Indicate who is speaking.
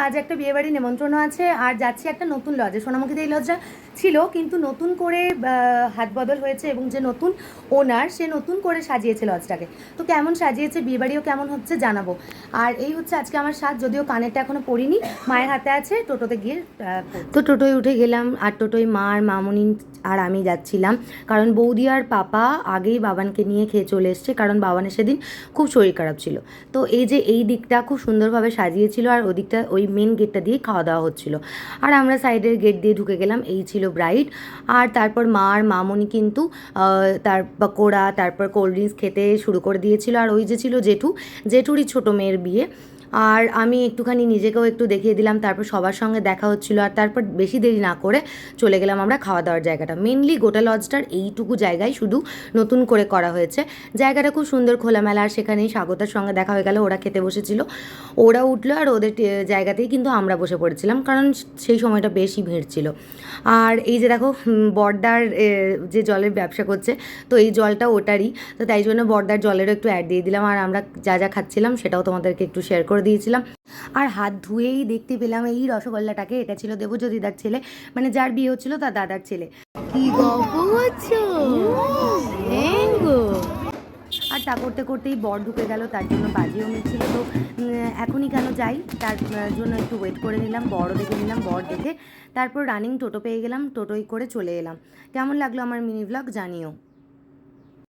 Speaker 1: আজ একটা বিয়েবাড়ি নেমন্ত্রণ আছে আর যাচ্ছি একটা নতুন লজে। সোনামুখীতে এই লজটা ছিল কিন্তু নতুন করে হাত বদল হয়েছে এবং যে নতুন ওনার সে নতুন করে সাজিয়েছে লজটাকে। তো কেমন সাজিয়েছে, বিয়েবাড়িও কেমন হচ্ছে জানাবো। আর এই হচ্ছে আজকে আমার সাজ, যদিও কানেরটা এখনও পরিনি, মায়ের হাতে আছে। টোটোতে গিয়ে তো টোটোয় উঠে গেলাম আর টোটোয় মা আর মামুনি আর আমি যাচ্ছিলাম, কারণ বৌদি আর পাপা আগেই বাবানকে নিয়ে খেয়ে চলে এসছে, কারণ বাবানের সেদিন খুব শরীর খারাপ ছিল। তো এই যে এই দিকটা খুব সুন্দরভাবে সাজিয়েছিল আর ওদিকটা ওই মেন গেটটা দিয়ে খাওয়া দাওয়া হচ্ছিল আর আমরা সাইডের গেট দিয়ে ঢুকে গেলাম। এই ছিল ব্রাইড। আর তারপর মা আর মামনি কিন্তু তার পকোড়া তারপর কোল্ড ড্রিঙ্কস খেতে শুরু করে দিয়েছিল। আর ওই যে ছিল জেঠুরই ছোটো মেয়ের বিয়ে। আর আমি একটুখানি নিজেকেও একটু দেখিয়ে দিলাম, তারপর সবার সঙ্গে দেখা হচ্ছিলো। আর তারপর বেশি দেরি না করে চলে গেলাম আমরা খাওয়া দাওয়ার জায়গাটা। মেনলি গোটা লজটার এইটুকু জায়গায় শুধু নতুন করে করা হয়েছে। জায়গাটা খুব সুন্দর খোলামেলা। আর সেখানেই স্বাগতার সঙ্গে দেখা হয়ে গেল, ওরা খেতে বসেছিল, ওরা উঠলো আর ওদের জায়গাতেই কিন্তু আমরা বসে পড়েছিলাম, কারণ সেই সময়টা বেশি ভিড় ছিল। আর এই যে দেখো বড়দার যে জলের ব্যবসা করছে, তো এই জলটা ওটারই, তো তাই জন্য বড়দার জলেরও একটু অ্যাড দিয়ে দিলাম। আর আমরা যা যা খাচ্ছিলাম সেটাও তোমাদেরকে একটু শেয়ার করে দিয়েছিলাম। আর হাত ধুয়েই দেখতে পেলাম এই রসগোল্লাটাকে। এটা ছিল দেবজ্যোতিদার ছেলে, মানে যার বিয়ে হচ্ছিল তার দাদার ছেলে। কি গল্প হচ্ছে। আর তা করতে করতেই বর ঢুকে গেল, তার জন্য বাজিও মিলছিল। তো এখনই কেন যাই, তার জন্য একটু ওয়েট করে নিলাম, বরও দেখে নিলাম। বর দেখে তারপর রানিং টোটো পেয়ে গেলাম, টোটোই করে চলে এলাম। কেমন লাগলো আমার মিনি ব্লগ জানিও।